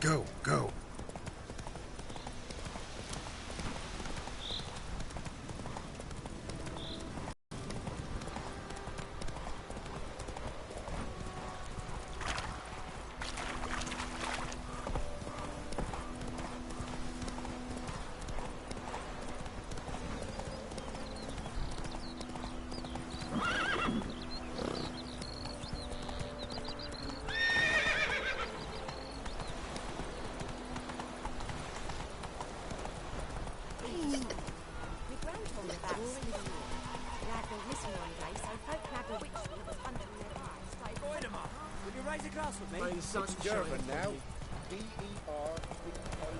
Go, go. It's German now. P-E-R-V-O-N.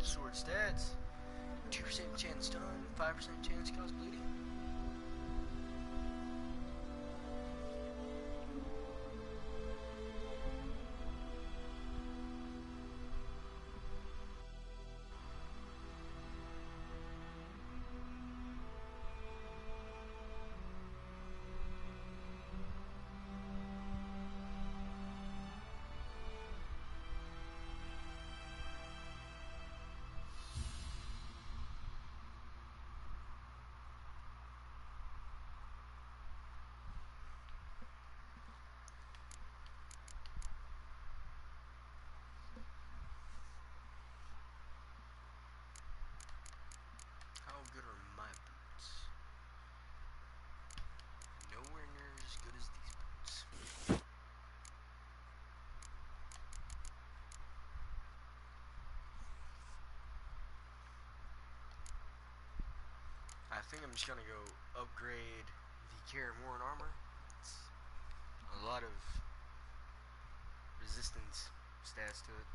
Sword stats. 2% chance stun, 5% chance cause bleeding. How good are my boots? Nowhere near as good as these boots. I think I'm just gonna go upgrade the Care and Worn armor. It's a lot of resistance stats to it.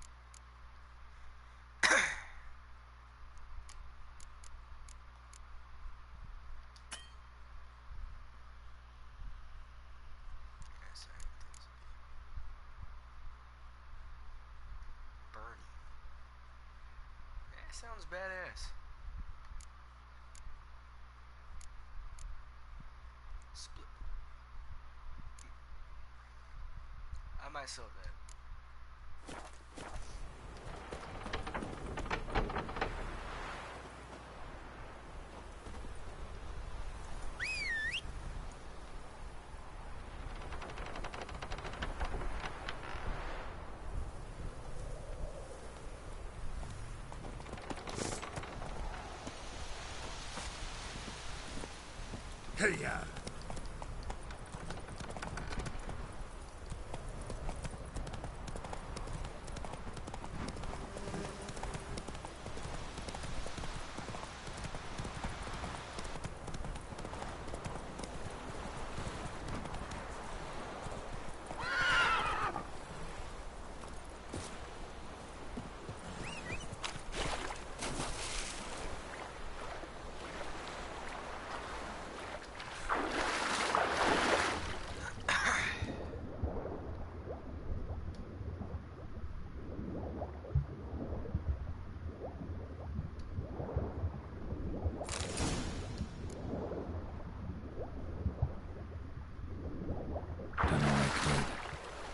Yes, I intensity. Burning. That sounds badass. Split. I might sell that. Hey, ya.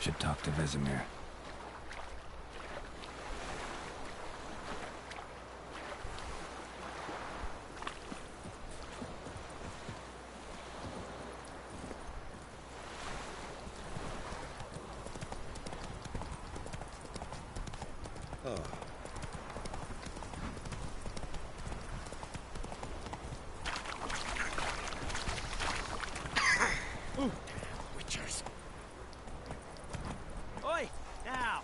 Should talk to Vesemir. Witchers. Oi! Now!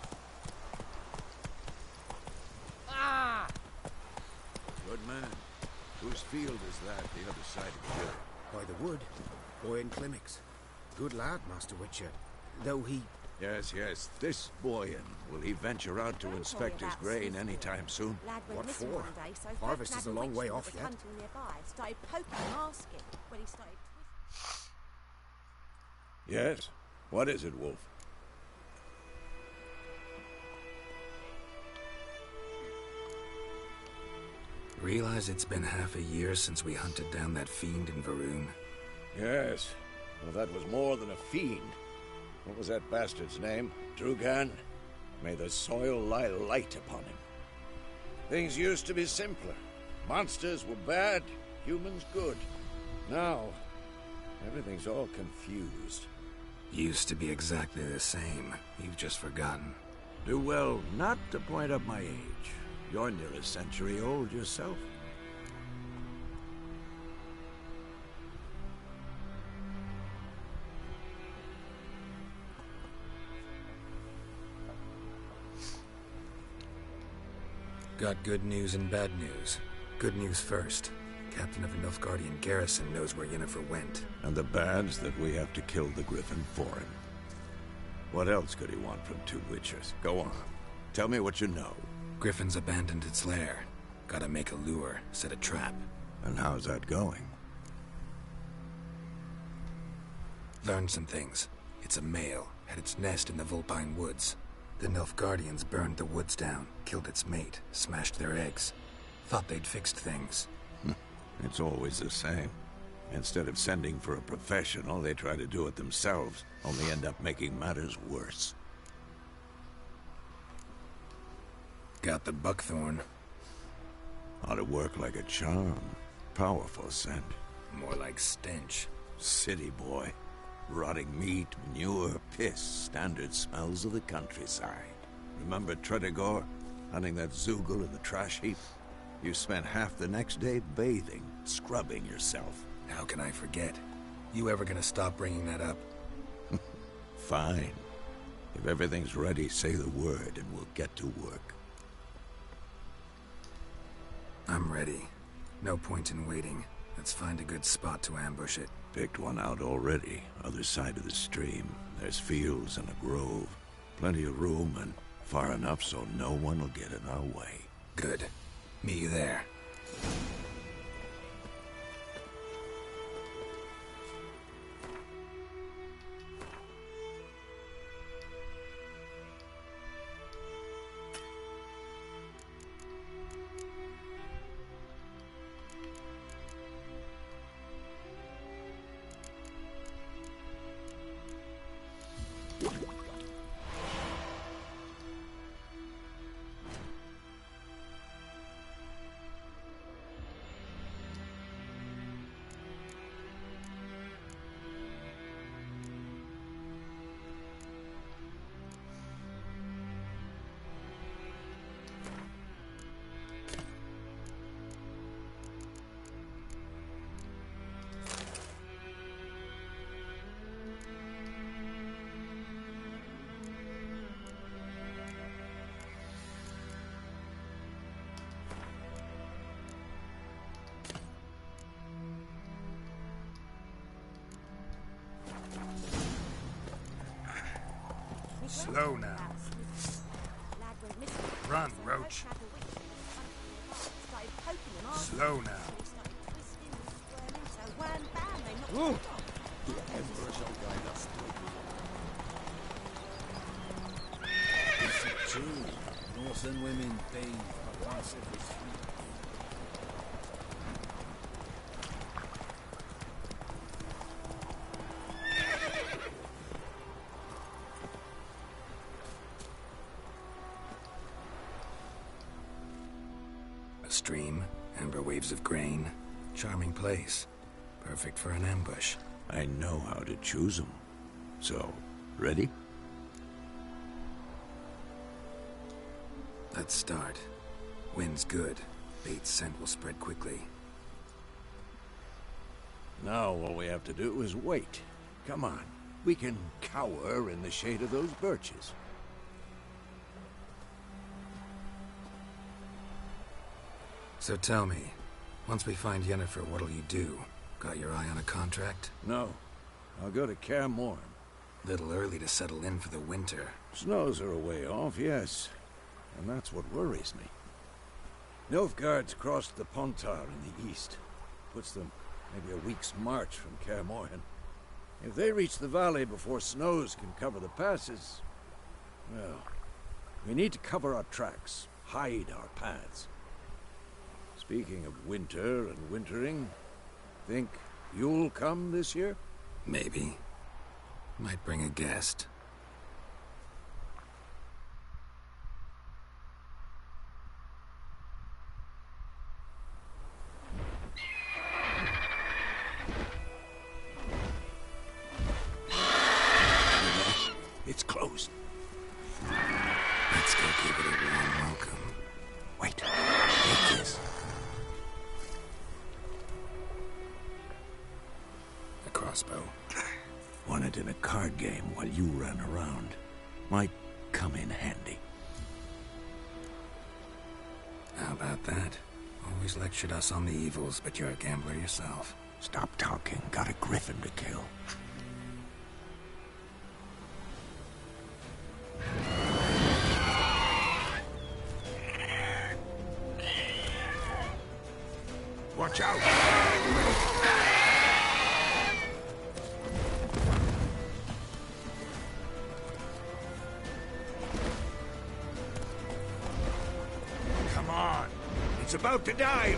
Good man. Whose field is that, the other side of the hill? By the wood. Boy in Clemmix. Good lad, Master Witcher. Though he... Yes, yes. This Boyan. Will he venture out to inspect his grain anytime soon? What for? Harvest is a long way off yet. Started poking and asking when he started Yes. What is it, Wolf? Realize it's been half a year since we hunted down that fiend in Varun? Yes. Well, that was more than a fiend. What was that bastard's name? Drugan? May the soil lie light upon him. Things used to be simpler. Monsters were bad, humans good. Now, everything's all confused. Used to be exactly the same. You've just forgotten. Do well not to point up my age. You're near a century old yourself. Got good news and bad news. Good news first. Captain of the Nilfgaardian garrison knows where Yennefer went. And the bad's that we have to kill the Griffin for him. What else could he want from two Witchers? Go on. Tell me what you know. Griffin's abandoned its lair. Gotta make a lure, set a trap. And how's that going? Learned some things. It's a male, had its nest in the Vulpine Woods. The Nilfgaardians burned the woods down, killed its mate, smashed their eggs. Thought they'd fixed things. It's always the same. Instead of sending for a professional, they try to do it themselves, only end up making matters worse. Got the buckthorn. Ought to work like a charm. Powerful scent. More like stench. City boy. Rotting meat, manure, piss, standard smells of the countryside. Remember Tredegor? Hunting that Zoogle in the trash heap? You spent half the next day bathing, scrubbing yourself. How can I forget? You ever gonna stop bringing that up? Fine. If everything's ready, say the word and we'll get to work. I'm ready. No point in waiting. Let's find a good spot to ambush it. Picked one out already, other side of the stream. There's fields and a grove. Plenty of room and far enough so no one will get in our way. Good. Meet you there. Slow now. Run, Roach. Slow now. Ooh. It's true. Northern women bathe but once every 3 months. stream, amber waves of grain. Charming place. Perfect for an ambush. I know how to choose them. So, ready? Let's start. Wind's good. Bait's scent will spread quickly. Now all we have to do is wait. Come on. We can cower in the shade of those birches. So tell me, once we find Yennefer, what'll you do? Got your eye on a contract? No. I'll go to Kaer Morhen. Little early to settle in for the winter. Snows are a way off, yes. And that's what worries me. Nilfgaard's crossed the Pontar in the east. Puts them maybe a week's march from Kaer Morhen. If they reach the valley before snows can cover the passes, well, we need to cover our tracks, hide our paths. Speaking of winter and wintering, think you'll come this year? Maybe. Might bring a guest. It's closed. Let's go give it a warm welcome. Wait. Take this. A crossbow. Won it in a card game while you ran around. Might come in handy. How about that? Always lectured us on the evils, but you're a gambler yourself. Stop talking. Got a griffin to kill. Watch out! Come on! It's about to dive!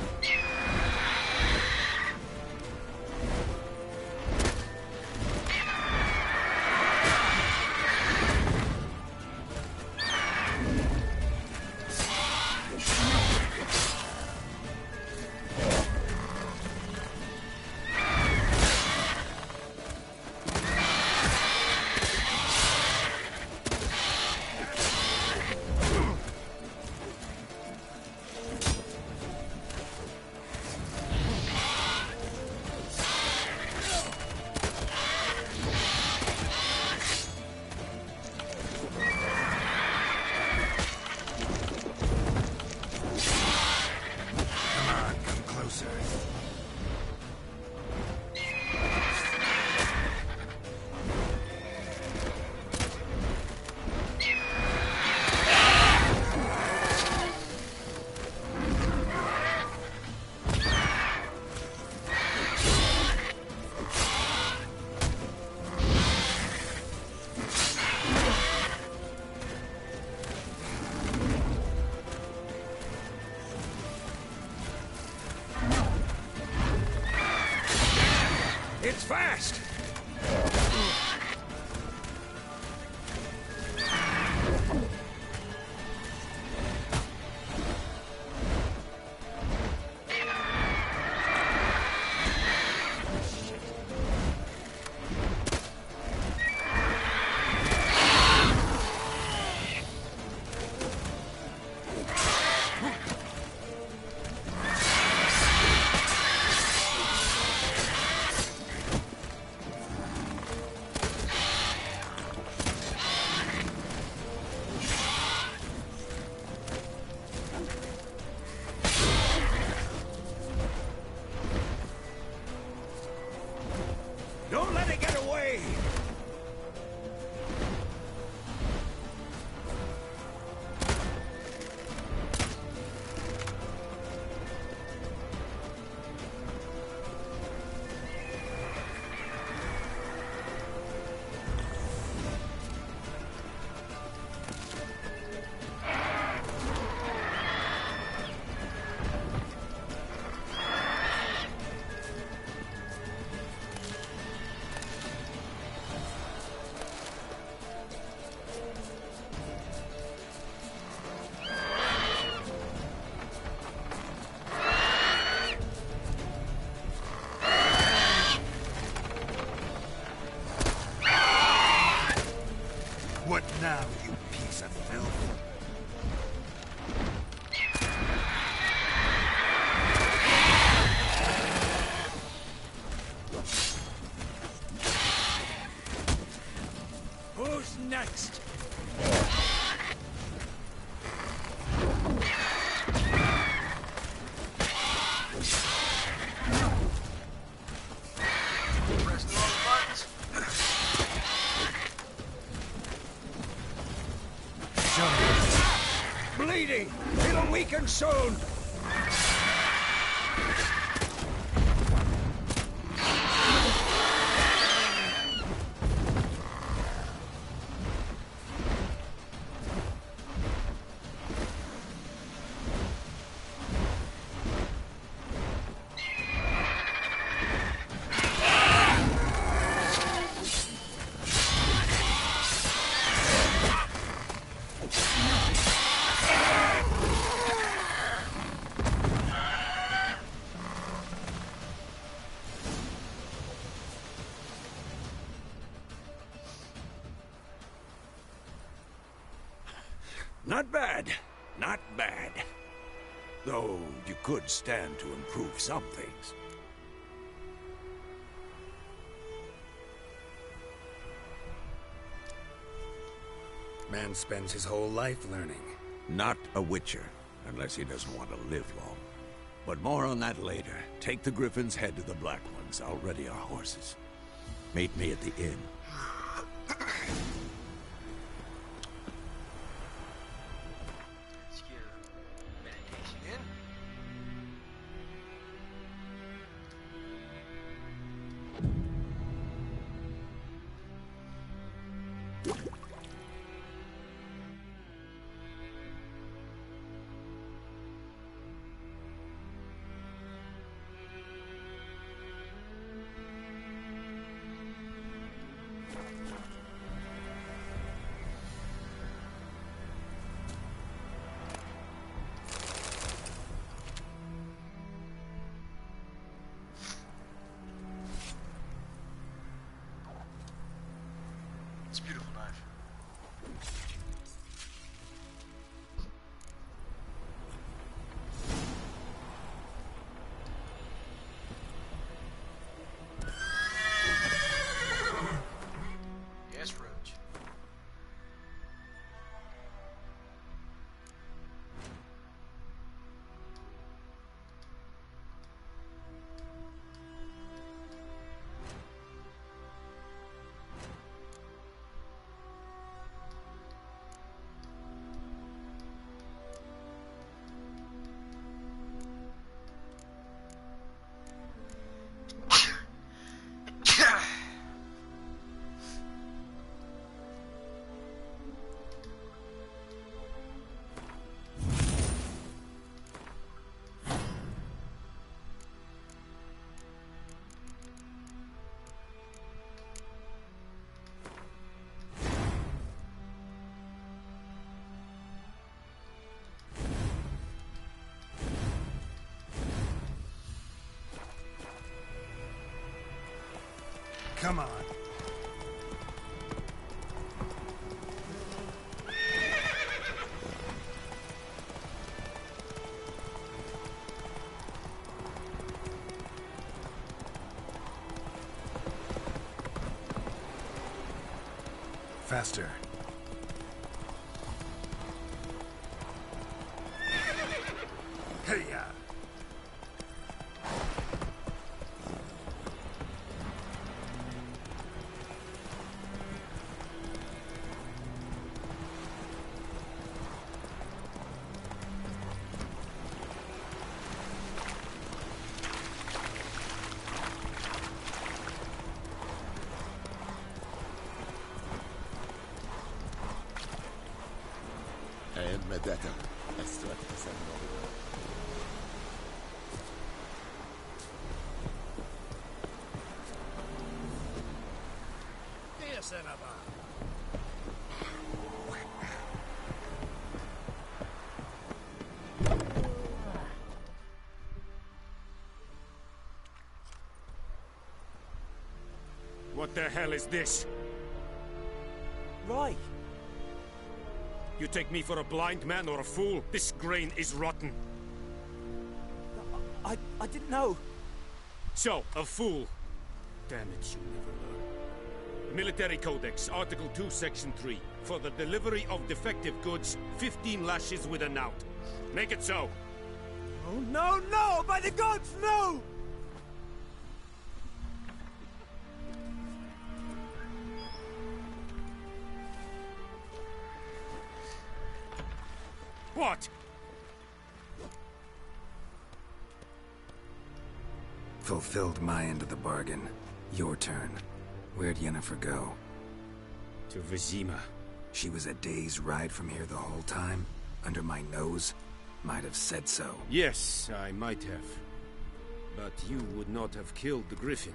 next? Pressing all the buttons. Bleeding! It'll weaken soon! Not bad. Not bad. Though you could stand to improve some things. Man spends his whole life learning. Not a Witcher, unless he doesn't want to live long. But more on that later. Take the Griffin's head to the Black Ones. I'll ready our horses. Meet me at the inn. Let's get a meditation in. It's a beautiful knife. Yes, Roach. Come on. Faster. Hey-ya! Medetta. Estratto What the hell is this? Right. You take me for a blind man or a fool? This grain is rotten. I didn't know. So, a fool. Damn it, you never learn. Military Codex, Article 2, Section 3. For the delivery of defective goods, 15 lashes with a knout. Make it so. Oh, no, no! By the gods, no! What? Fulfilled my end of the bargain. Your turn. Where'd Yennefer go? To Vizima. She was a day's ride from here the whole time? Under my nose? Might have said so. Yes, I might have. But you would not have killed the Griffin.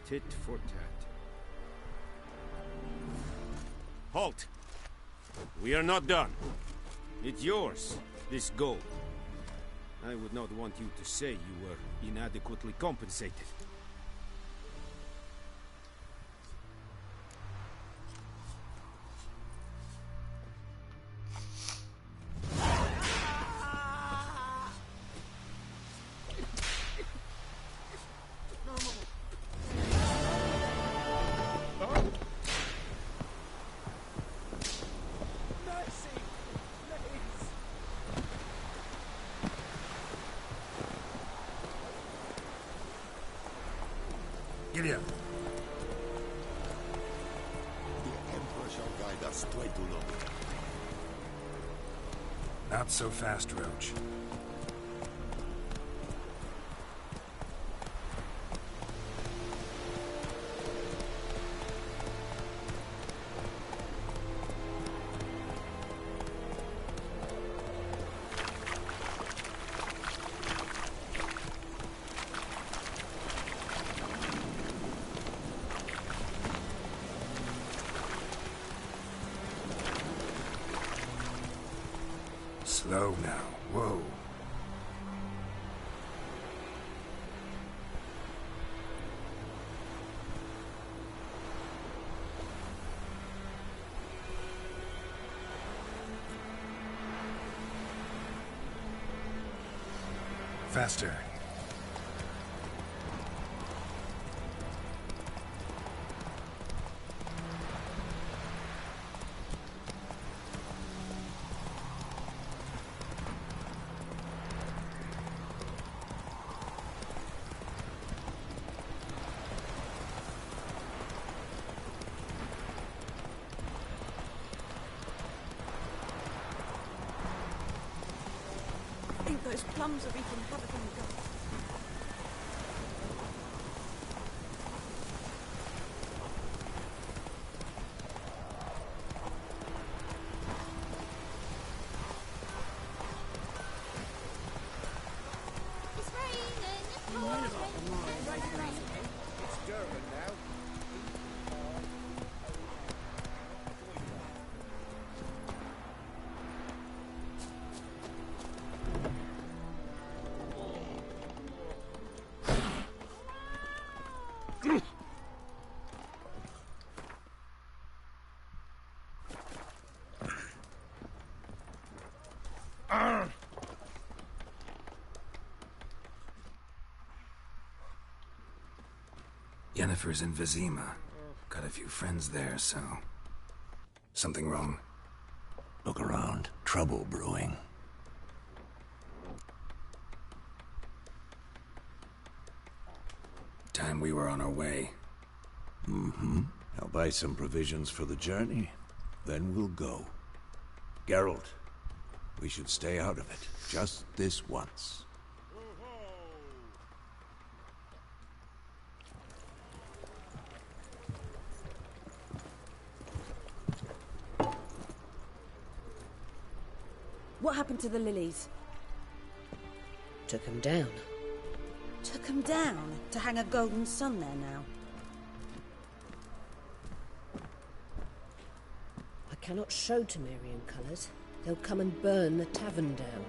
Tit for tat. Halt! We are not done. It's yours, this gold. I would not want you to say you were inadequately compensated. Giddy up. The Emperor shall guide us straight to Lord. Not so fast, Roach. Slow now. Whoa. Faster. I think those plums are wreaking havoc on the gut. It's raining. It's Durban now. Yennefer's in Vizima. Got a few friends there, so... Something wrong? Look around. Trouble brewing. Time we were on our way. Mm-hmm. I'll buy some provisions for the journey. Then we'll go. Geralt, we should stay out of it. Just this once. What happened to the lilies? Took him down. Took them down to hang a golden sun there now. I cannot show Temerian colours. They'll come and burn the tavern down.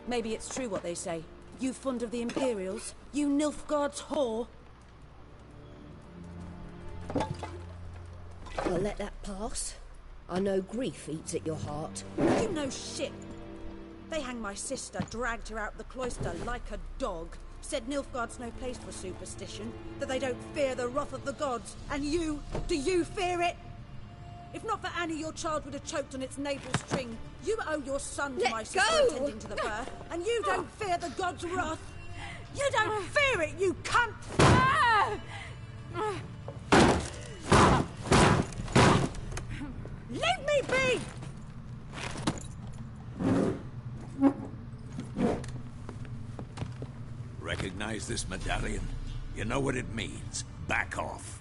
Maybe it's true what they say. You fond of the Imperials? You Nilfgaard's whore? I'll let that pass. I know grief eats at your heart. You know shit. They hanged my sister, dragged her out the cloister like a dog. said Nilfgaard's no place for superstition, that they don't fear the wrath of the gods. And you, do you fear it? If not for Annie, your child would have choked on its navel string. You owe your son to my sister attending to the birth, and you don't fear the gods' wrath. You don't fear it, you cunt! Leave me be! Recognize this medallion? You know what it means. Back off.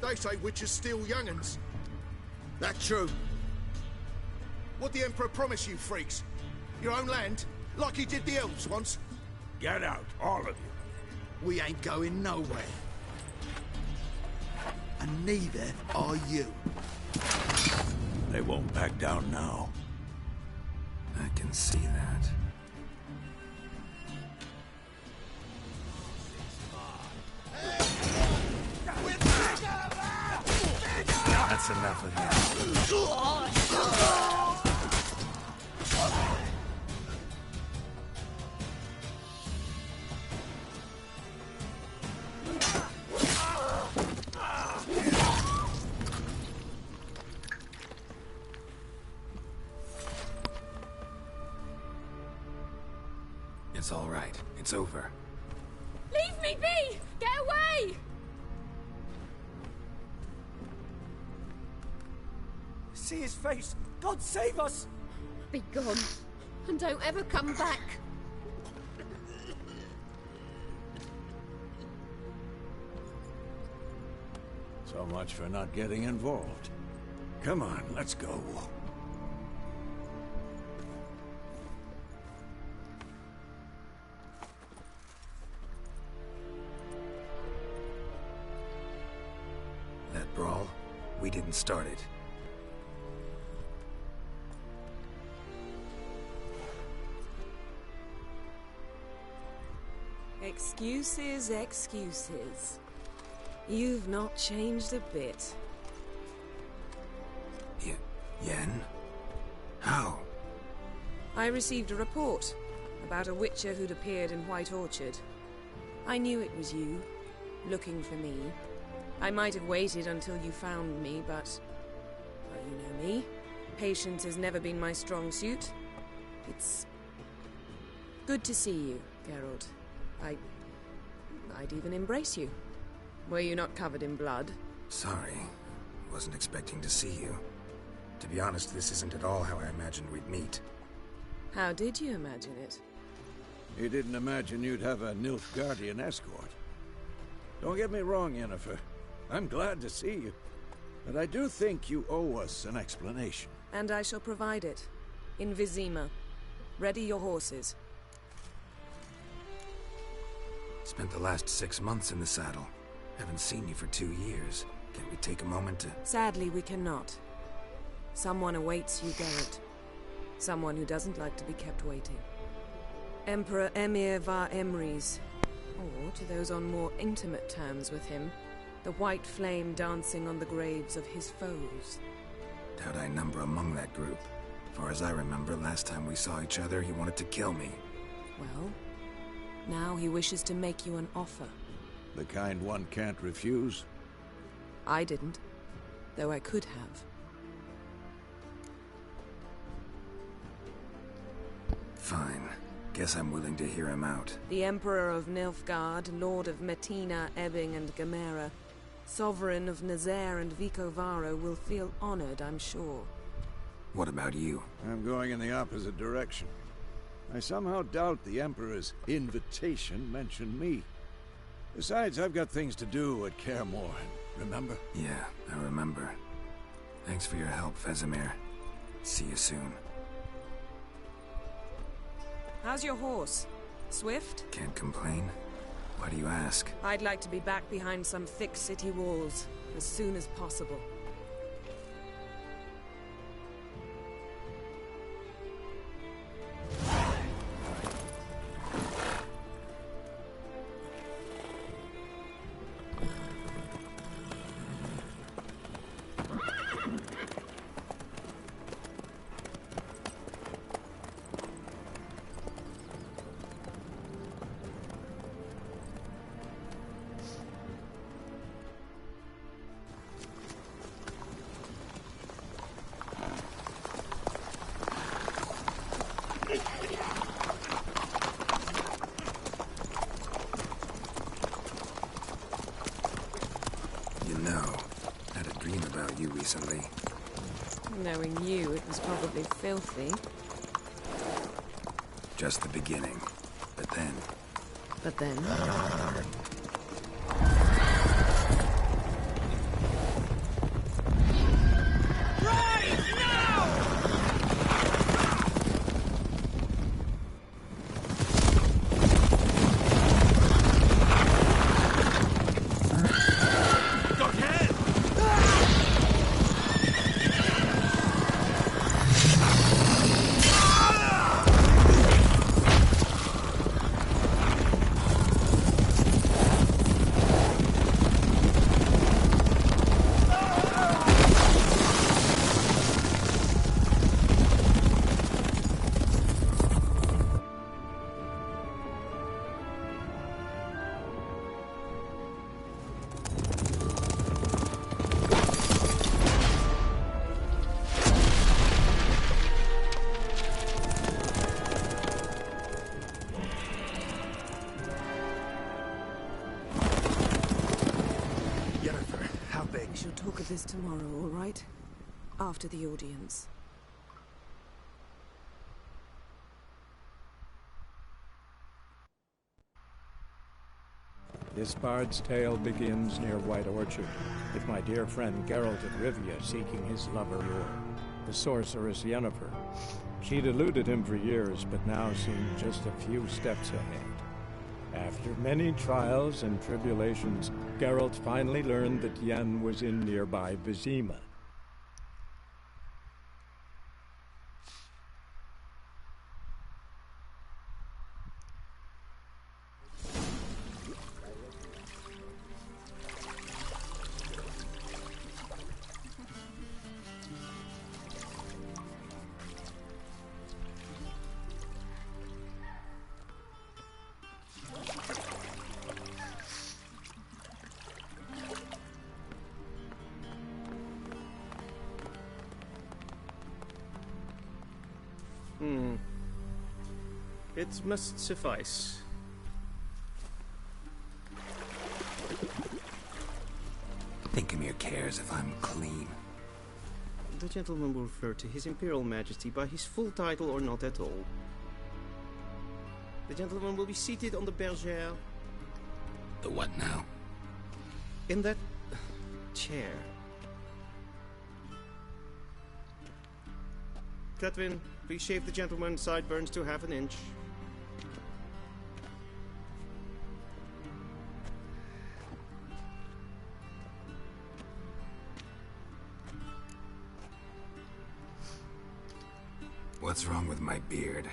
They say witches steal young'uns. That true? What the Emperor promise you, freaks? Your own land? Like he did the elves once? Get out, all of you. We ain't going nowhere. And neither are you. They won't back down now. I can see that. That's enough of him. It's all right. It's over. Leave me be! Get away! See his face! God save us! Be gone. And don't ever come back. So much for not getting involved. Come on, let's go. That brawl, we didn't start it. Excuses, excuses. You've not changed a bit. Yen? How? I received a report about a witcher who'd appeared in White Orchard. I knew it was you, looking for me. I might have waited until you found me, but... well, you know me. Patience has never been my strong suit. It's... good to see you, Geralt. I'd even embrace you. Were you not covered in blood? Sorry. Wasn't expecting to see you. To be honest, this isn't at all how I imagined we'd meet. How did you imagine it? You didn't imagine you'd have a Nilfgaardian escort. Don't get me wrong, Yennefer. I'm glad to see you. But I do think you owe us an explanation. And I shall provide it. In Vizima. Ready your horses. Spent the last 6 months in the saddle. Haven't seen you for 2 years. Can we take a moment to... Sadly, we cannot. Someone awaits you, Geralt. Someone who doesn't like to be kept waiting. Emperor Emir var Emrys. Or, to those on more intimate terms with him, the white flame dancing on the graves of his foes. Doubt I number among that group. Far as I remember, last time we saw each other, he wanted to kill me. Well, now he wishes to make you an offer. The kind one can't refuse? I didn't, though I could have. Fine. Guess I'm willing to hear him out. The Emperor of Nilfgaard, Lord of Metina, Ebbing and Gamera, Sovereign of Nazaire and Vicovaro will feel honored, I'm sure. What about you? I'm going in the opposite direction. I somehow doubt the Emperor's invitation mentioned me. Besides, I've got things to do at Kaer Morhen, remember? Yeah, I remember. Thanks for your help, Vesemir. See you soon. How's your horse? Swift? Can't complain. Why do you ask? I'd like to be back behind some thick city walls, as soon as possible. You know, I had a dream about you recently. Knowing you, it was probably filthy. Just the beginning. But then... But then... Talk of this tomorrow, all right? After the audience. This bard's tale begins near White Orchard, with my dear friend Geralt of Rivia seeking his lover Yor, the sorceress Yennefer. She'd eluded him for years, but now seemed just a few steps ahead. After many trials and tribulations, Geralt finally learned that Yen was in nearby Vizima. It must suffice. Thinkamere cares if I'm clean. The gentleman will refer to His Imperial Majesty by his full title or not at all. The gentleman will be seated on the bergère. The what now? In that chair. Catwin, please shave the gentleman's sideburns to half an inch. What's wrong with my beard?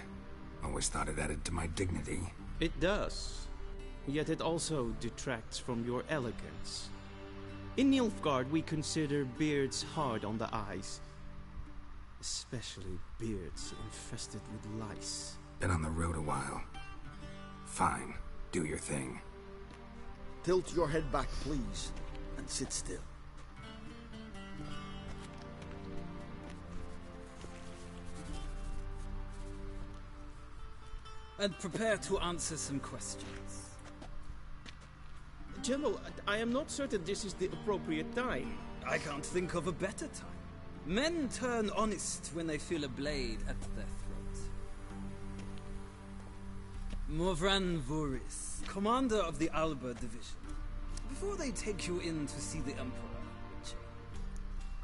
Always thought it added to my dignity. It does. Yet it also detracts from your elegance. In Nilfgaard, we consider beards hard on the eyes. Especially beards infested with lice. Been on the road a while. Fine. Do your thing. Tilt your head back, please, and sit still. And prepare to answer some questions. General, I am not certain this is the appropriate time. I can't think of a better time. Men turn honest when they feel a blade at their throat. Morvran Voris, commander of the Alba Division. Before they take you in to see the Emperor,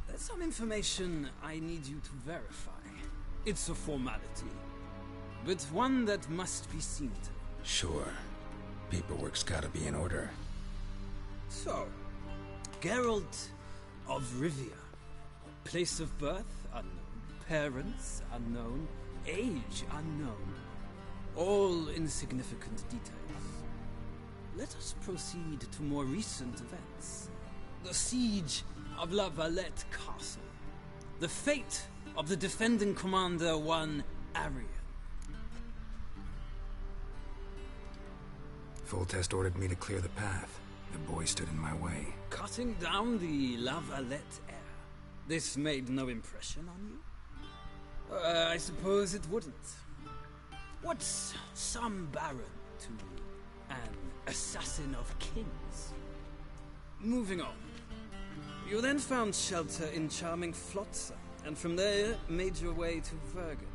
there's some information I need you to verify. It's a formality, but one that must be seen to. Sure. Paperwork's gotta be in order. So, Geralt of Rivia. Place of birth unknown, parents unknown, age unknown. All insignificant details. Let us proceed to more recent events. The siege of La Valette Castle. The fate of the defending commander, one Arian. Foltest ordered me to clear the path. The boy stood in my way. Cutting down the La Valette heir. This made no impression on you? I suppose it wouldn't. What's some baron to an assassin of kings? Moving on. You then found shelter in charming Flotsam, and from there made your way to Vergen.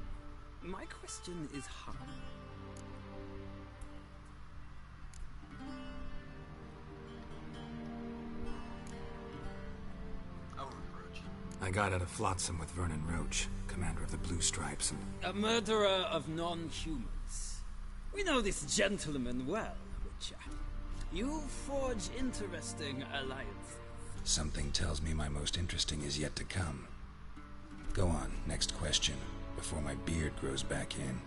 My question is how? I got out of Flotsam with Vernon Roach, commander of the Blue Stripes, and... A murderer of non-humans. We know this gentleman well, Witcher. You forge interesting alliances. Something tells me my most interesting is yet to come. Go on, next question, before my beard grows back in.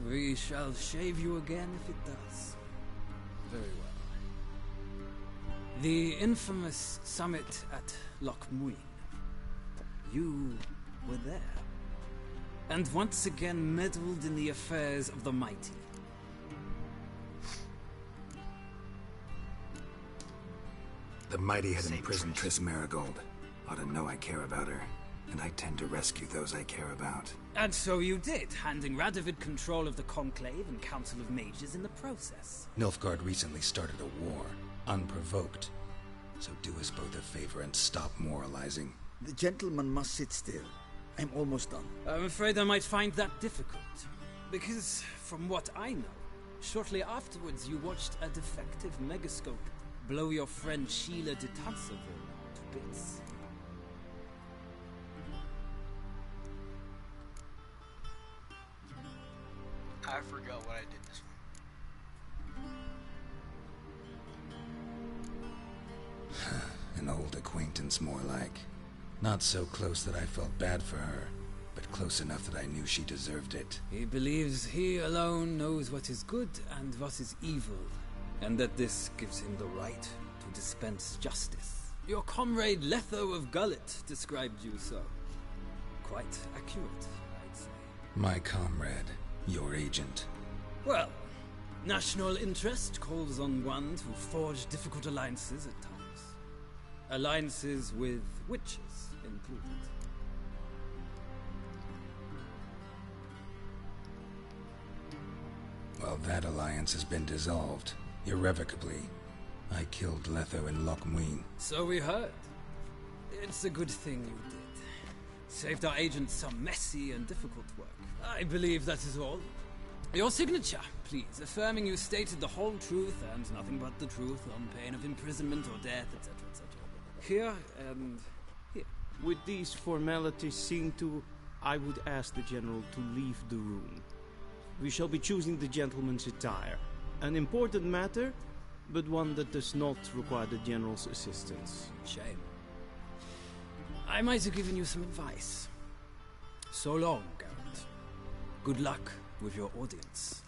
We shall shave you again if it does. Very well. The infamous summit at Loch Muin. You were there. And once again meddled in the affairs of the mighty. The mighty had imprisoned Triss Marigold. Ought to know I care about her. And I tend to rescue those I care about. And so you did, handing Radovid control of the Conclave and Council of Mages in the process. Nilfgaard recently started a war, unprovoked. So do us both a favor and stop moralizing. The gentleman must sit still. I'm almost done. I'm afraid I might find that difficult. Because, from what I know, shortly afterwards you watched a defective megascope blow your friend Sheila de Tanseville to bits. I forgot what I did this one. An old acquaintance, more like. Not so close that I felt bad for her, but close enough that I knew she deserved it. He believes he alone knows what is good and what is evil, and that this gives him the right to dispense justice. Your comrade Letho of Gullet described you so. Quite accurate, I'd say. My comrade, your agent. Well, national interest calls on one to forge difficult alliances at times. Alliances with witches included. Well, that alliance has been dissolved, irrevocably. I killed Letho in Loch Muin. So we heard. It's a good thing you did. Saved our agent some messy and difficult work. I believe that is all. Your signature, please, affirming you stated the whole truth and nothing but the truth on pain of imprisonment or death, etc., etc. Here and here. With these formalities seen to, I would ask the General to leave the room. We shall be choosing the gentleman's attire. An important matter, but one that does not require the General's assistance. Shame. I might have given you some advice. So long, Garrett. Good luck with your audience.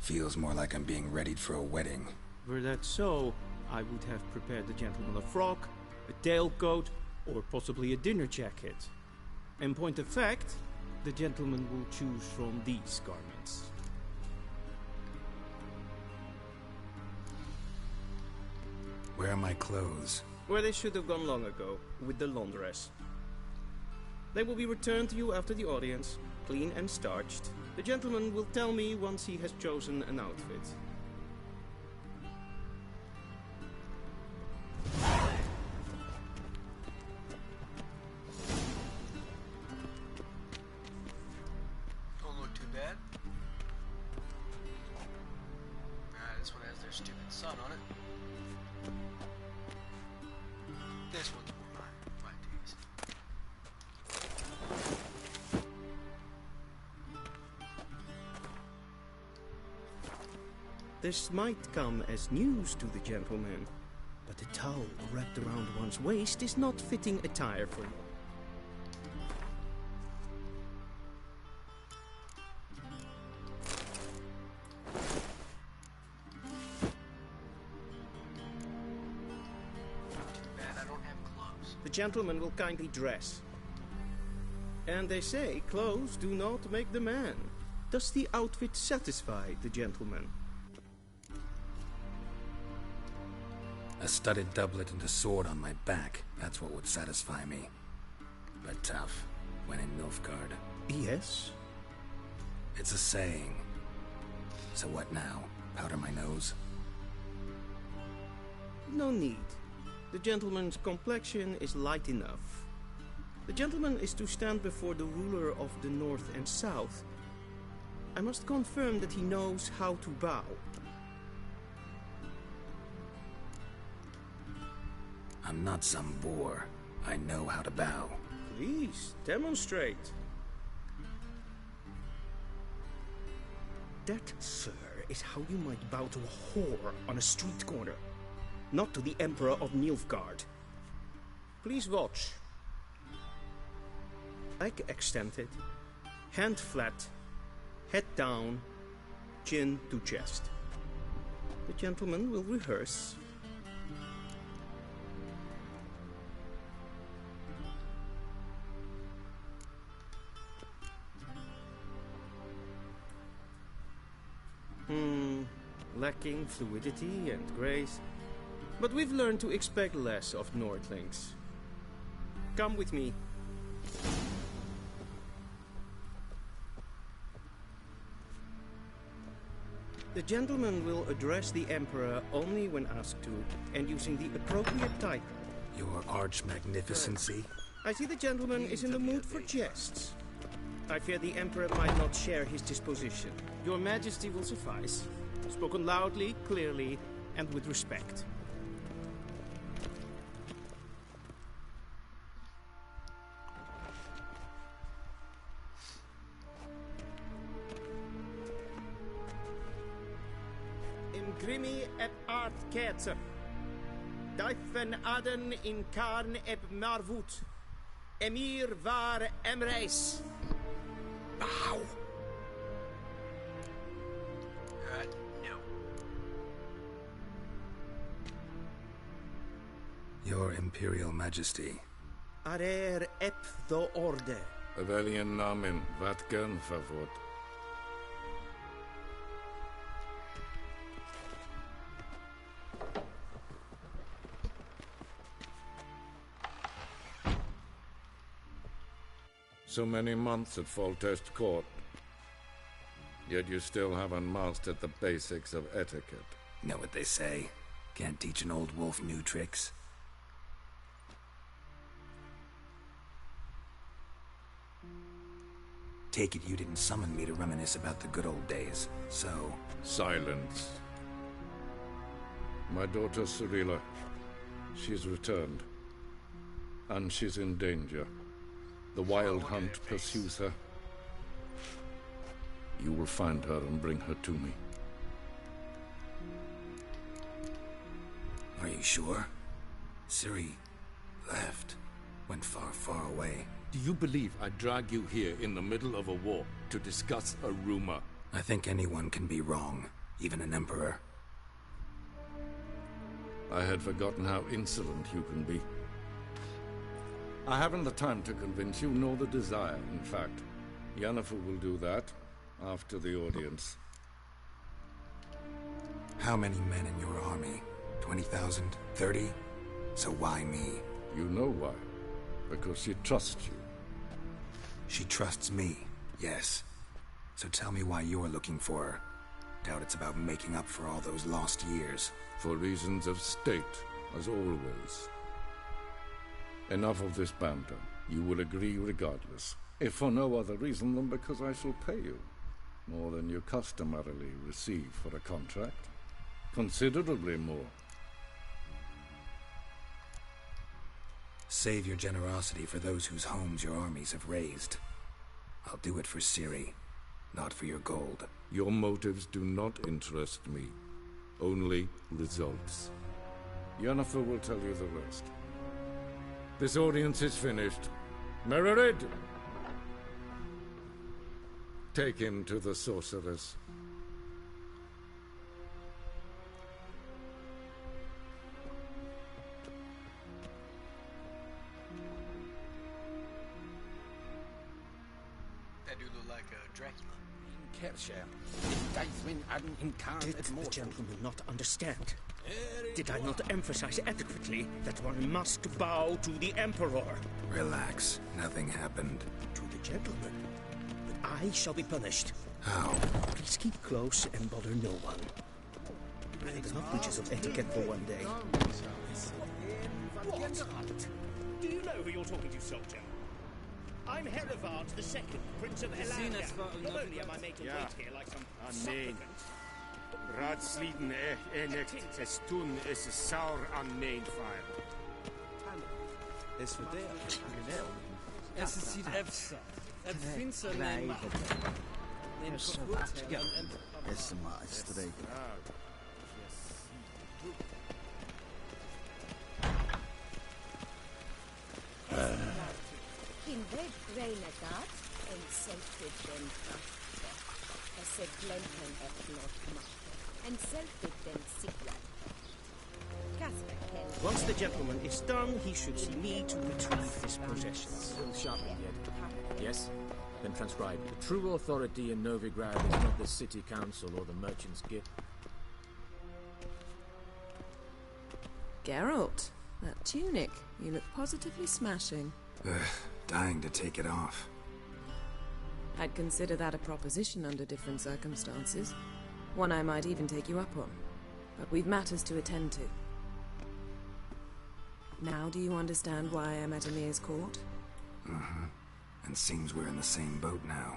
Feels more like I'm being readied for a wedding. Were that so, I would have prepared the gentleman a frock, a tailcoat, or possibly a dinner jacket. In point of fact, the gentleman will choose from these garments. Where are my clothes? Where they should have gone long ago, with the laundress. They will be returned to you after the audience, clean and starched. The gentleman will tell me once he has chosen an outfit. Don't look too bad. This one has their stupid sun on it. This one's more my taste. This might come as news to the gentleman, but a towel wrapped around one's waist is not fitting attire for you. The gentleman will kindly dress. And they say clothes do not make the man. Does the outfit satisfy the gentleman? A studded doublet and a sword on my back. That's what would satisfy me. But tough. when in Nilfgaard. Yes? It's a saying. So what now? Powder my nose? No need. The gentleman's complexion is light enough. The gentleman is to stand before the ruler of the North and South. I must confirm that he knows how to bow. I'm not some boor. I know how to bow. Please, demonstrate. That, sir, is how you might bow to a whore on a street corner, not to the Emperor of Nilfgaard. Please watch. Leg extended, hand flat, head down, chin to chest. The gentleman will rehearse. Lacking fluidity and grace. But we've learned to expect less of Nordlings. Come with me. The gentleman will address the Emperor only when asked to, and using the appropriate title. Your Arch-Magnificency? I see the gentleman is in the mood for jests. I fear the Emperor might not share his disposition. Your Majesty will suffice. Spoken loudly, clearly, and with respect. Imgrimi eb art ketzer. Dijfen aden in karn eb marvoet. Emir var emreis. Bow. No. Your Imperial Majesty. Arer ep the orde. Avelian namen, vatgen favort. So many months at Foltest Court. Yet you still haven't mastered the basics of etiquette. Know what they say? Can't teach an old wolf new tricks. Take it you didn't summon me to reminisce about the good old days, so... Silence. My daughter Cirilla, she's returned. And she's in danger. The Wild Hunt pursues her. You will find her and bring her to me. Are you sure? Ciri left. Went far, far away. Do you believe I drag you here in the middle of a war to discuss a rumor? I think anyone can be wrong, even an emperor. I had forgotten how insolent you can be. I haven't the time to convince you, nor the desire, in fact. Yennefer will do that after the audience. How many men in your army? 20,000? 30? So why me? You know why. Because she trusts you. She trusts me, yes. So tell me why you're looking for her. Doubt it's about making up for all those lost years. For reasons of state, as always. Enough of this banter. You will agree regardless. If for no other reason than because I shall pay you. More than you customarily receive for a contract. Considerably more. Save your generosity for those whose homes your armies have razed. I'll do it for Ciri, not for your gold. Your motives do not interest me. Only results. Yennefer will tell you the rest. This audience is finished. Mererid! Take him to the sorceress. That dude look like Dracula. Kershire. Did the gentleman not understand? Did I not emphasize adequately that one must bow to the Emperor? Relax. Nothing happened. To the gentleman. But I shall be punished. How? Please keep close and bother no one. I had enough breaches of etiquette for one day. What? Do you know who you're talking to, soldier? I'm Herivard II, Prince of Elaria. Not only am I made to wait here like some supplicant... Raadsliden echt es tun is saur aan mijn fire. Is verdeeld. Es ist Efsa. Het vindt ze alleen maar. Neem goed. Is maar uitstreken. In weg renegat en zelfde den krachte. Es glenten not machte. En zelfde den sigla. Once the gentleman is done, he should see me to retrieve his possessions. Still shopping yet? Yes? Then transcribe. The true authority in Novigrad is not the city council or the merchant's guild. Geralt, that tunic. You look positively smashing. Dying to take it off. I'd consider that a proposition under different circumstances. One I might even take you up on. But we've matters to attend to. Now do you understand why I'm at Emir's court? Mm-hmm. And seems we're in the same boat now.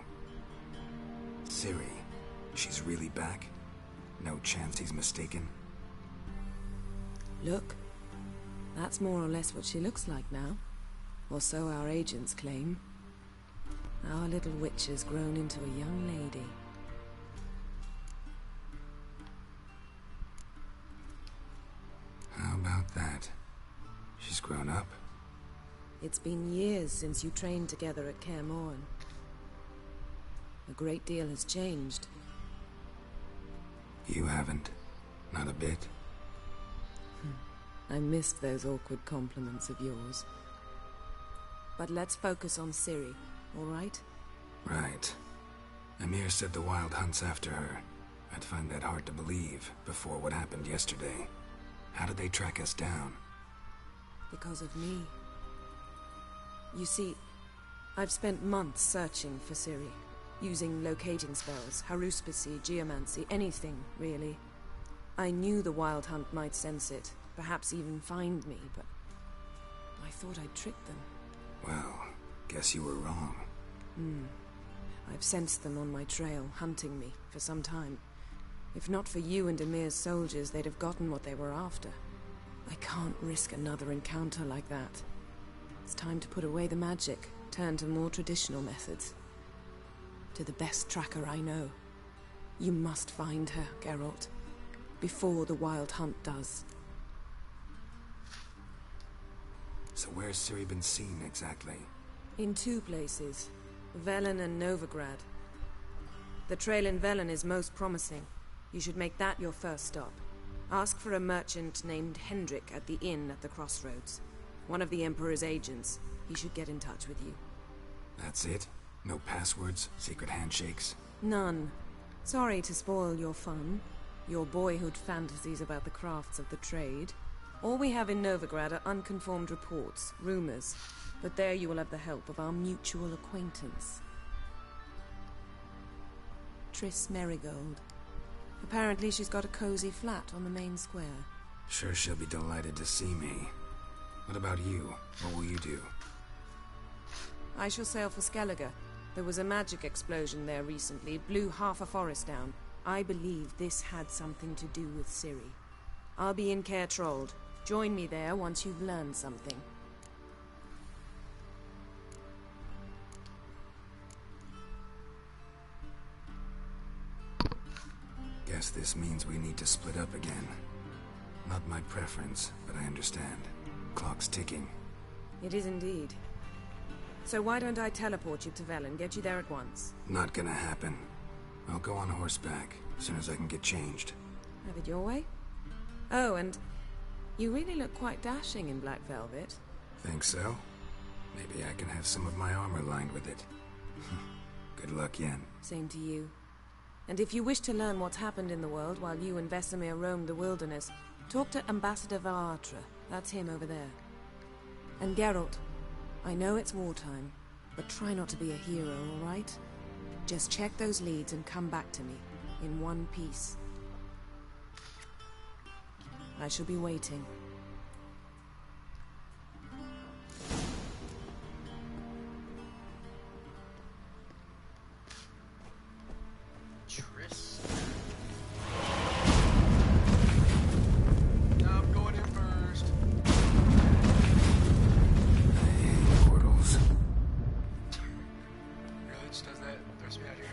Ciri, she's really back? No chance he's mistaken? Look, that's more or less what she looks like now. Or so our agents claim. Our little witch has grown into a young lady. How about that? She's grown up? It's been years since you trained together at Kaer Morhen. A great deal has changed. You haven't. Not a bit. I missed those awkward compliments of yours. But let's focus on Ciri, all right? Right. Emir said the Wild Hunt's after her. I'd find that hard to believe before what happened yesterday. How did they track us down? Because of me. You see, I've spent months searching for Ciri, using locating spells, haruspicy, geomancy, anything, really. I knew the Wild Hunt might sense it, perhaps even find me, but I thought I'd tricked them. Well, guess you were wrong. I've sensed them on my trail, hunting me, for some time. If not for you and Emir's soldiers, they'd have gotten what they were after. I can't risk another encounter like that. It's time to put away the magic, turn to more traditional methods. To the best tracker I know. You must find her, Geralt. Before the Wild Hunt does. So where's Ciri been seen, exactly? In two places. Velen and Novigrad. The trail in Velen is most promising. You should make that your first stop. Ask for a merchant named Hendrik at the inn at the crossroads. One of the Emperor's agents. He should get in touch with you. That's it? No passwords? Secret handshakes? None. Sorry to spoil your fun. Your boyhood fantasies about the crafts of the trade. All we have in Novigrad are unconformed reports, rumors. But there you will have the help of our mutual acquaintance. Triss Merigold. Apparently she's got a cozy flat on the main square. Sure she'll be delighted to see me. What about you? What will you do? I shall sail for Skellige. There was a magic explosion there recently. It blew half a forest down. I believe this had something to do with Ciri. I'll be in Caer Trold. Join me there once you've learned something. Guess this means we need to split up again. Not my preference, but I understand. Clock's ticking. It is indeed. So why don't I teleport you to Velen, get you there at once? Not gonna happen. I'll go on horseback, as soon as I can get changed. Have it your way? Oh, and you really look quite dashing in black velvet. Think so? Maybe I can have some of my armor lined with it. Good luck, Yen. Same to you. And if you wish to learn what's happened in the world while you and Vesemir roamed the wilderness, Talk to Ambassador Valatra. That's him over there. And Geralt, I know it's wartime, but try not to be a hero, all right? Just check those leads and come back to me, in one piece. I shall be waiting. Triss. I'm going in first. I hate portals. Really? Just does that? Throws me out here.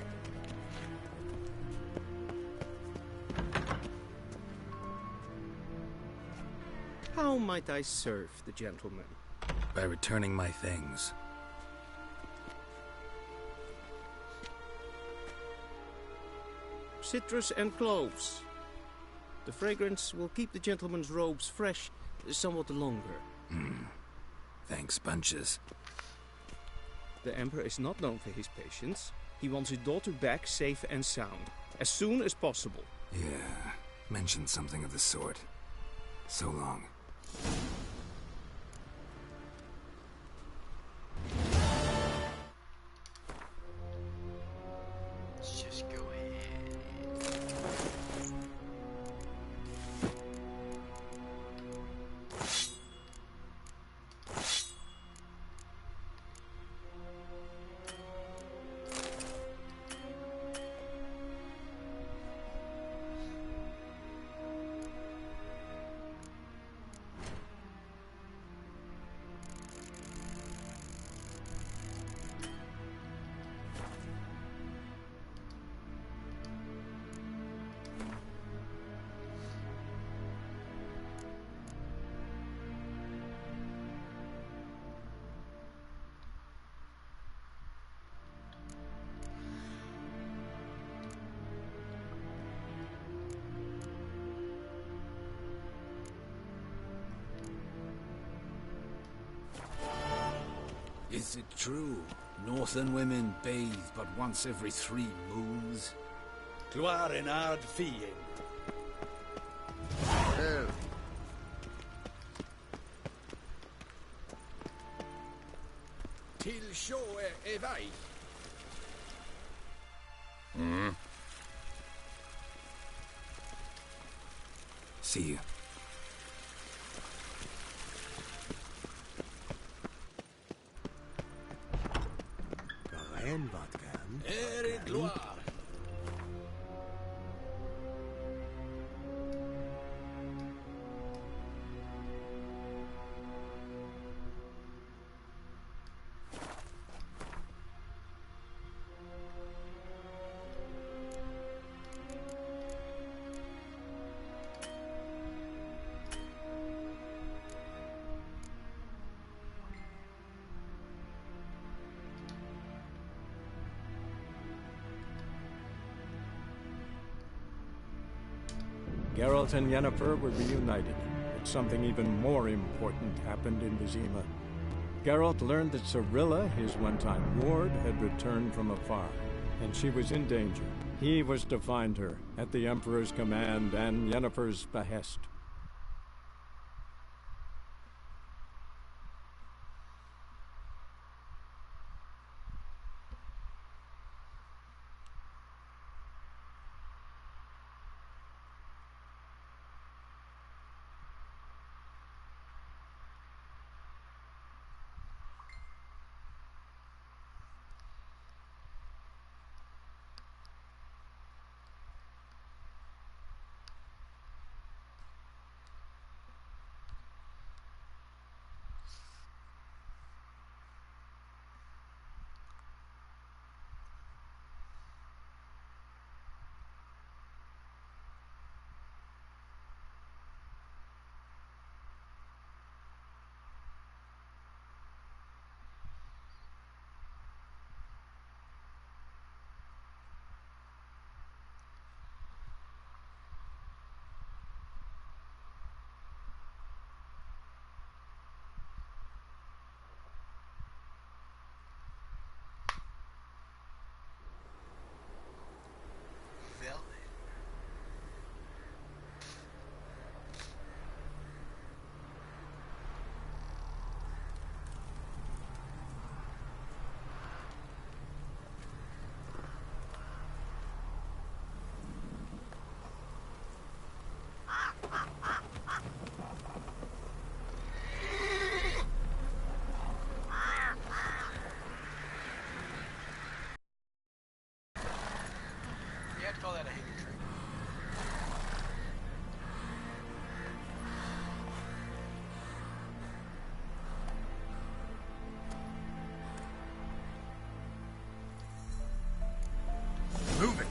How might I serve the gentleman? By returning my things. Citrus and cloves. The fragrance will keep the gentleman's robes fresh somewhat longer. Thanks, bunches. The Emperor is not known for his patience. He wants his daughter back safe and sound, as soon as possible. Yeah, mentioned something of the sort. So long. Let's just go ahead. Is it true? Northern women bathe but once every 3 moons? Gloire en hard fien. Well. Till show e vai. See you. En wat kan? Erik Gloire. Geralt and Yennefer were reunited, but something even more important happened in Vizima. Geralt learned that Cirilla, his one-time ward, had returned from afar, and she was in danger. He was to find her, at the Emperor's command and Yennefer's behest. call that a hidden trick. Move it!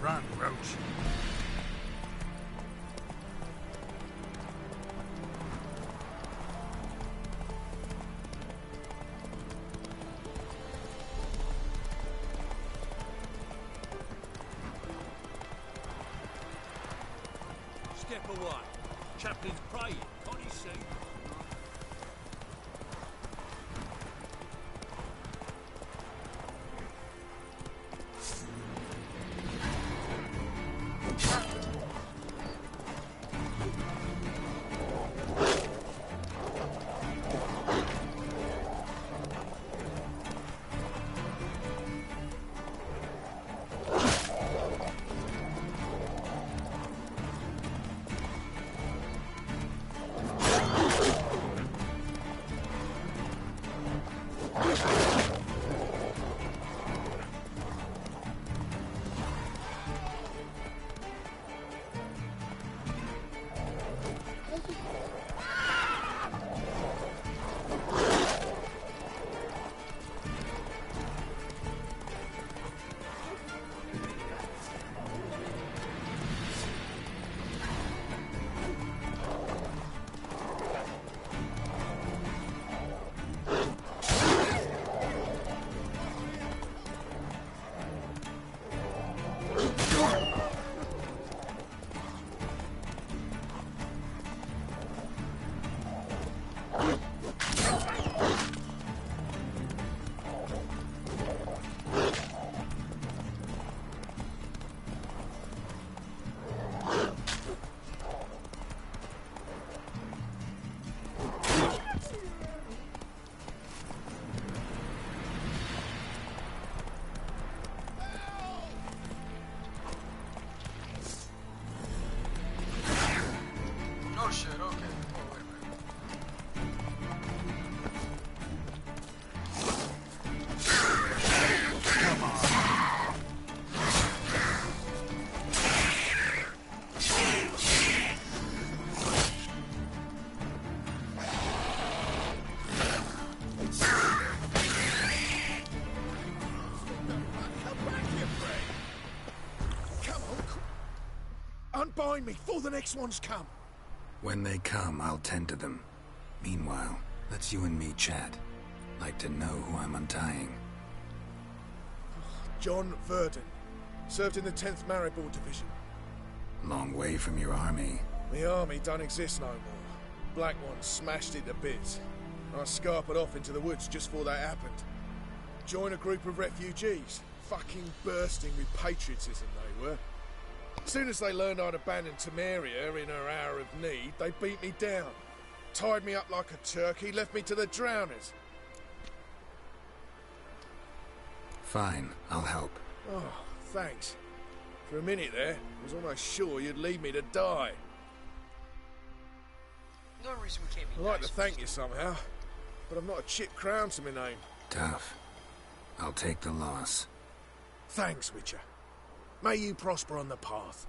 Run, Roach. Step away. Chaplain's praying. Can't you see? Oh shit, okay. Oh, wait a minute. Come on. Come on. Unbind me before the next ones come. When they come, I'll tend to them. Meanwhile, let's you and me chat. Like to know who I'm untying. John Verdon. Served in the 10th Maribor Division. Long way from your army. The army don't exist no more. Black Ones smashed it to bits. I scarpered off into the woods just before that happened. Joined a group of refugees. Fucking bursting with patriotism they were. As soon as they learned I'd abandoned Temeria in her hour of need, they beat me down. Tied me up like a turkey, left me to the drowners. Fine, I'll help. Oh, thanks. For a minute there, I was almost sure you'd leave me to die. No reason we can't be I'd like nice. to thank you somehow, but I've not a chip crown to my name. Tough. I'll take the loss. Thanks, Witcher. May you prosper on the path.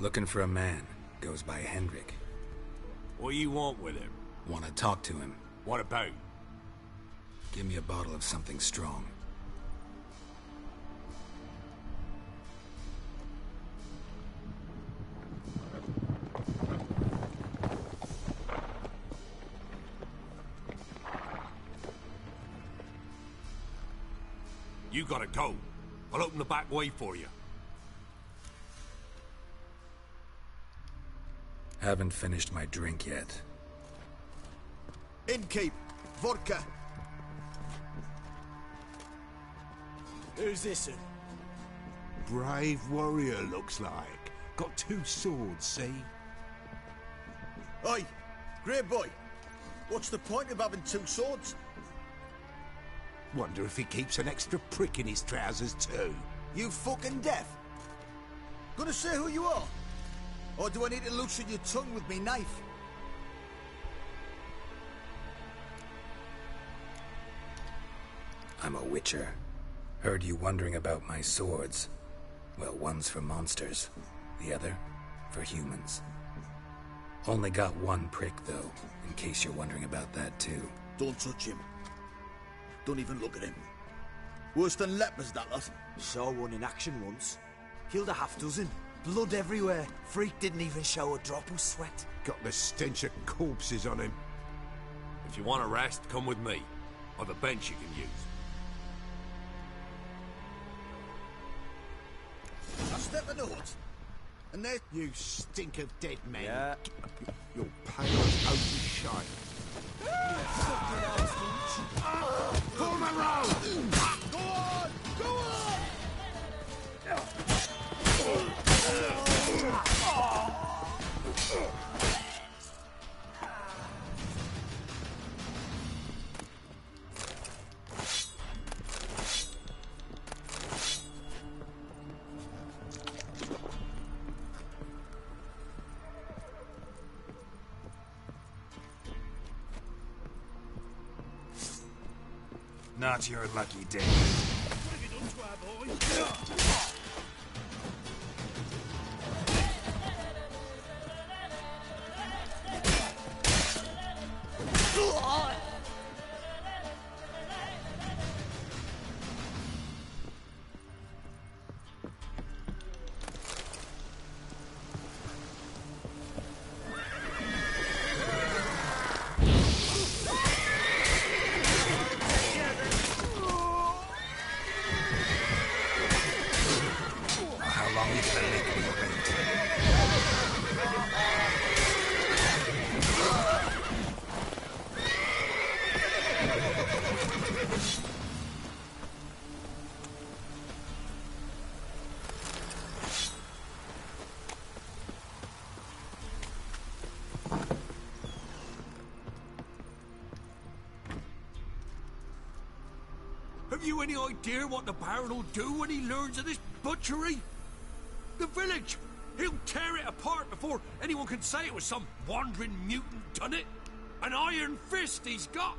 Looking for a man. Goes by Hendrik. What do you want with him? Want to talk to him. What about? Give me a bottle of something strong. You gotta go. I'll open the back way for you. Haven't finished my drink yet. Innkeep, vodka. Who's this? Brave warrior, looks like. Got 2 swords, see? Oi, grey boy. What's the point of having 2 swords? Wonder if he keeps an extra prick in his trousers too. You fucking deaf? Gonna say who you are? Or do I need to loosen your tongue with me knife? I'm a witcher. Heard you wondering about my swords. Well, one's for monsters, the other for humans. Only got 1 prick, though, in case you're wondering about that, too. Don't touch him. Don't even look at him. Worse than lepers, that lot. Saw one in action once. Killed a half-dozen. Blood everywhere. Freak didn't even show a drop of sweat. Got the stench of corpses on him. If you want a rest, come with me. I've a bench you can use. I step in the hut. And there... You stink of dead men. Yeah. Your pale as open shite. Form a row! Go on! Go on! Not your lucky day. What have you done to our boy? Have you any idea what the Baron will do when he learns of this butchery? The village! He'll tear it apart before anyone can say it was some wandering mutant done it. An iron fist he's got!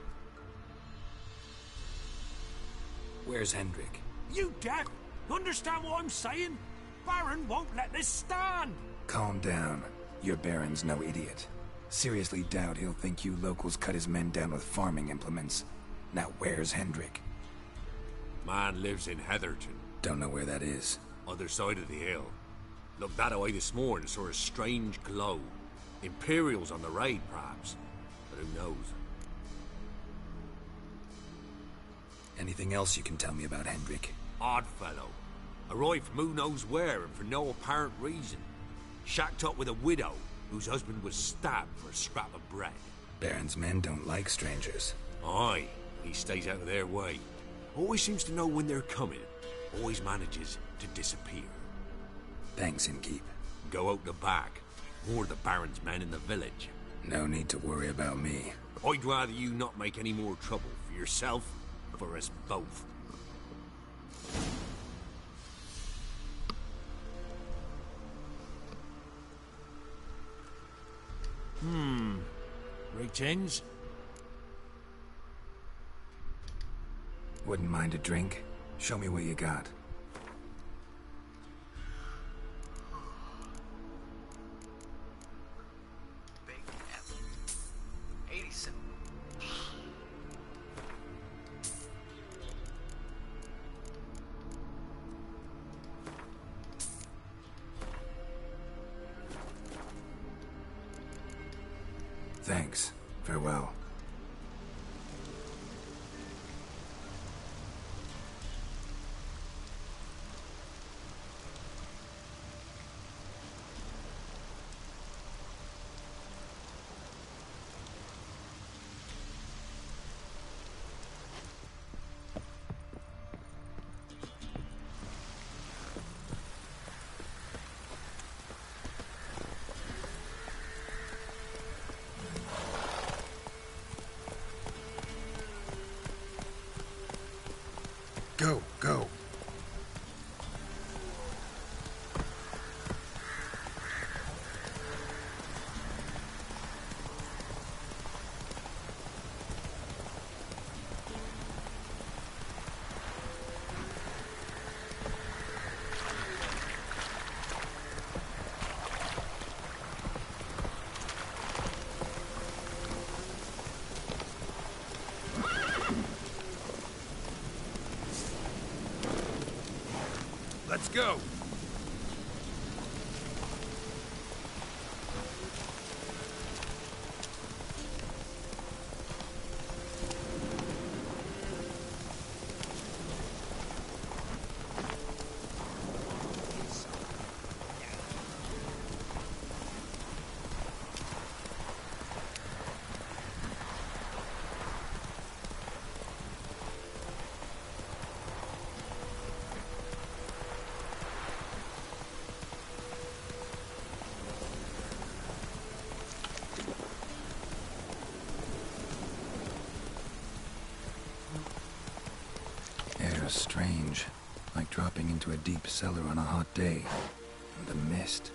Where's Hendrik? You deaf? Understand what I'm saying? Baron won't let this stand! Calm down. Your Baron's no idiot. Seriously doubt he'll think you locals cut his men down with farming implements. Now where's Hendrik? Man lives in Heatherton. Don't know where that is. Other side of the hill. Looked that away this morning, saw a strange glow. Imperials on the raid, perhaps. But who knows? Anything else you can tell me about Hendrik? Odd fellow. Arrived from who knows where and for no apparent reason. Shacked up with a widow whose husband was stabbed for a scrap of bread. Baron's men don't like strangers. Aye, he stays out of their way. Always seems to know when they're coming. Always manages to disappear. Thanks, Innkeep. Go out the back. More the Baron's men in the village. No need to worry about me. I'd rather you not make any more trouble for yourself, for us both. Greetings. Wouldn't mind a drink? Show me what you got. Thanks. Farewell. Go, go. Let's go. Air's strange, like dropping into a deep cellar on a hot day. And the mist.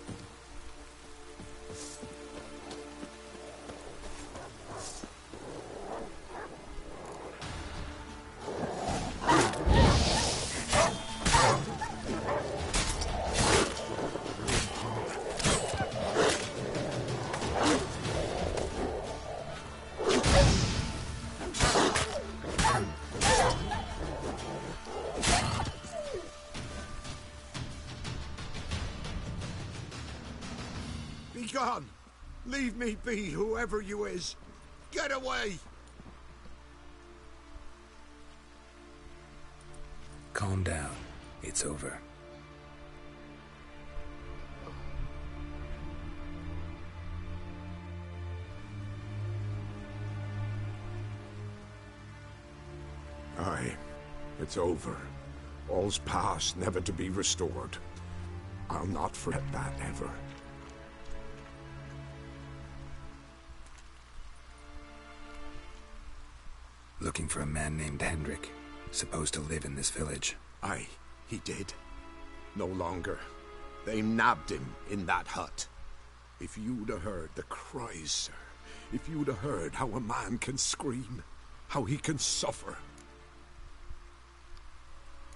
Be gone! Leave me be, whoever you is! Get away! Calm down. It's over. Aye, it's over. All's past, never to be restored. I'll not forget that ever. Looking for a man named Hendrik, supposed to live in this village. Aye, he did. No longer. They nabbed him in that hut. If you'd have heard the cries, sir. If you'd have heard how a man can scream. How he can suffer.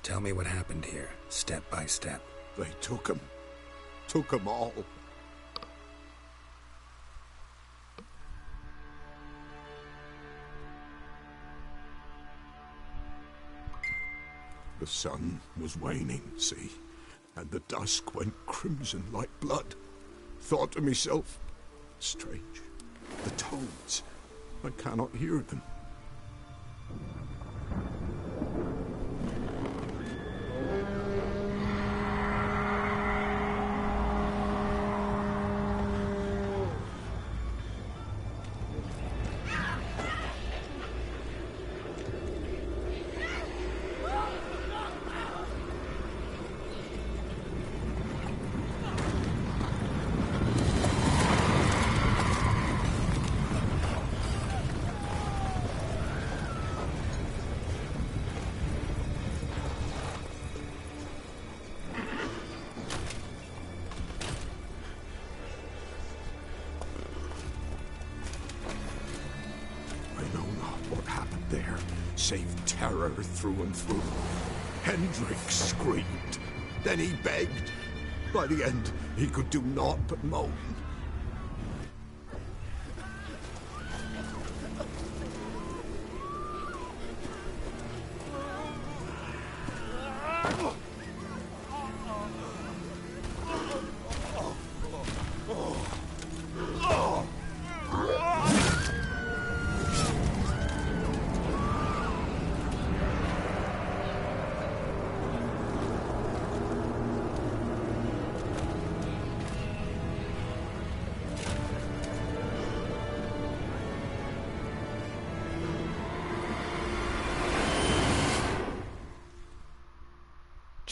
Tell me what happened here, step by step. They took him. Took him all. The sun was waning, see, and the dusk went crimson like blood. Thought to myself, strange, the toads, I cannot hear them. Save terror through and through. Hendrik screamed. Then he begged. By the end, he could do naught but moan.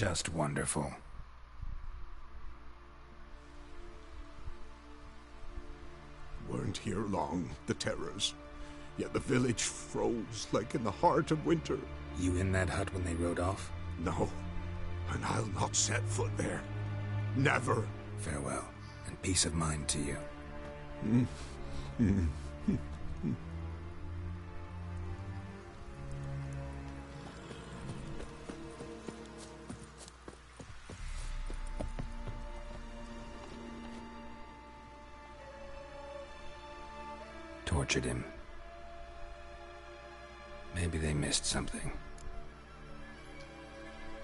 Just wonderful. Weren't here long, the terrors. Yet the village froze like in the heart of winter. You in that hut when they rode off? No, and I'll not set foot there. Never. Farewell, and peace of mind to you. Tortured him. Maybe they missed something.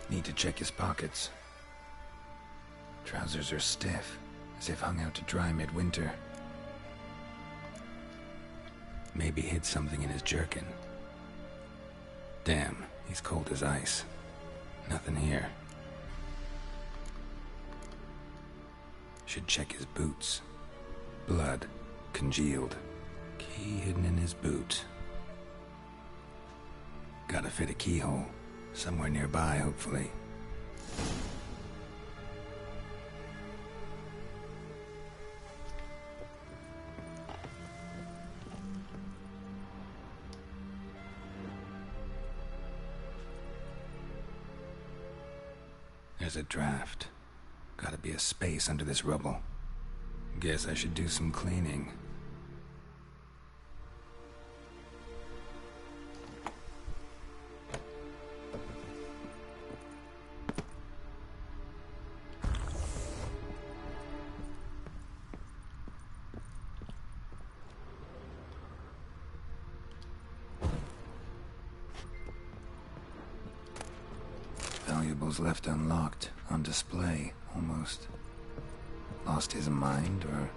Need to check his pockets. Trousers are stiff, as if hung out to dry midwinter. Maybe hid something in his jerkin. Damn, he's cold as ice. Nothing here. Should check his boots. Blood, congealed. Key hidden in his boot. Gotta fit a keyhole. Somewhere nearby, hopefully. There's a draft. Gotta be a space under this rubble. Guess I should do some cleaning. Valuables left unlocked, on display, almost. Lost his mind, or...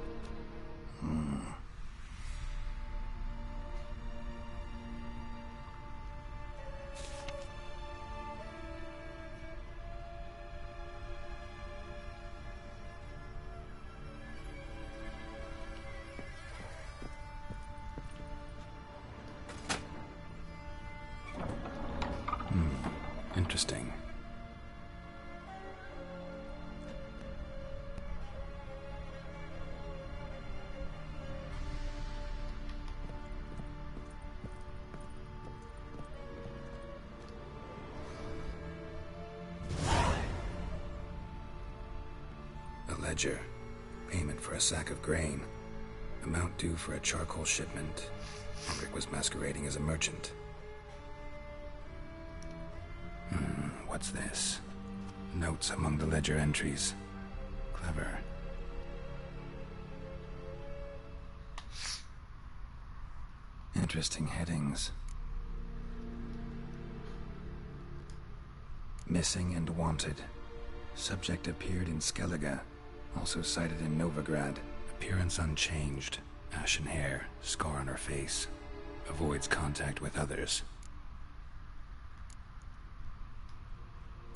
Interesting. A ledger. Payment for a sack of grain. Amount due for a charcoal shipment. Hendrik was masquerading as a merchant. What's this? Notes among the ledger entries. Clever. Interesting headings. Missing and wanted. Subject appeared in Skellige. Also cited in Novigrad. Appearance unchanged. Ashen hair. Scar on her face. Avoids contact with others.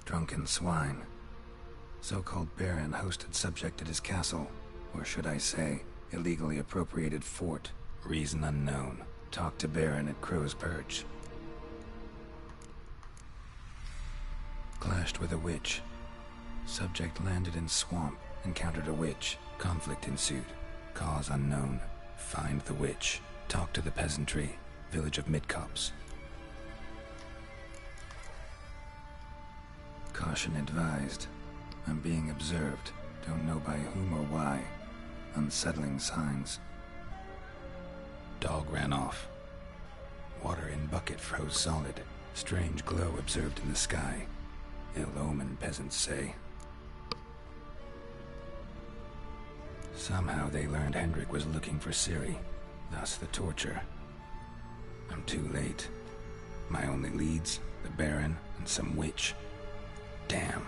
Drunken swine. So-called baron hosted subject at his castle. Or should I say, illegally appropriated fort. Reason unknown. Talked to baron at Crow's Perch. Clashed with a witch. Subject landed in swamp. Encountered a witch. Conflict ensued. Cause unknown. Find the witch. Talk to the peasantry. Village of Midcops. Caution advised. I'm being observed. Don't know by whom or why. Unsettling signs. Dog ran off. Water in bucket froze solid. Strange glow observed in the sky. Ill omen, peasants say. Somehow they learned Hendrik was looking for Ciri. Thus the torture. I'm too late. My only leads, the Baron and some witch. Damn.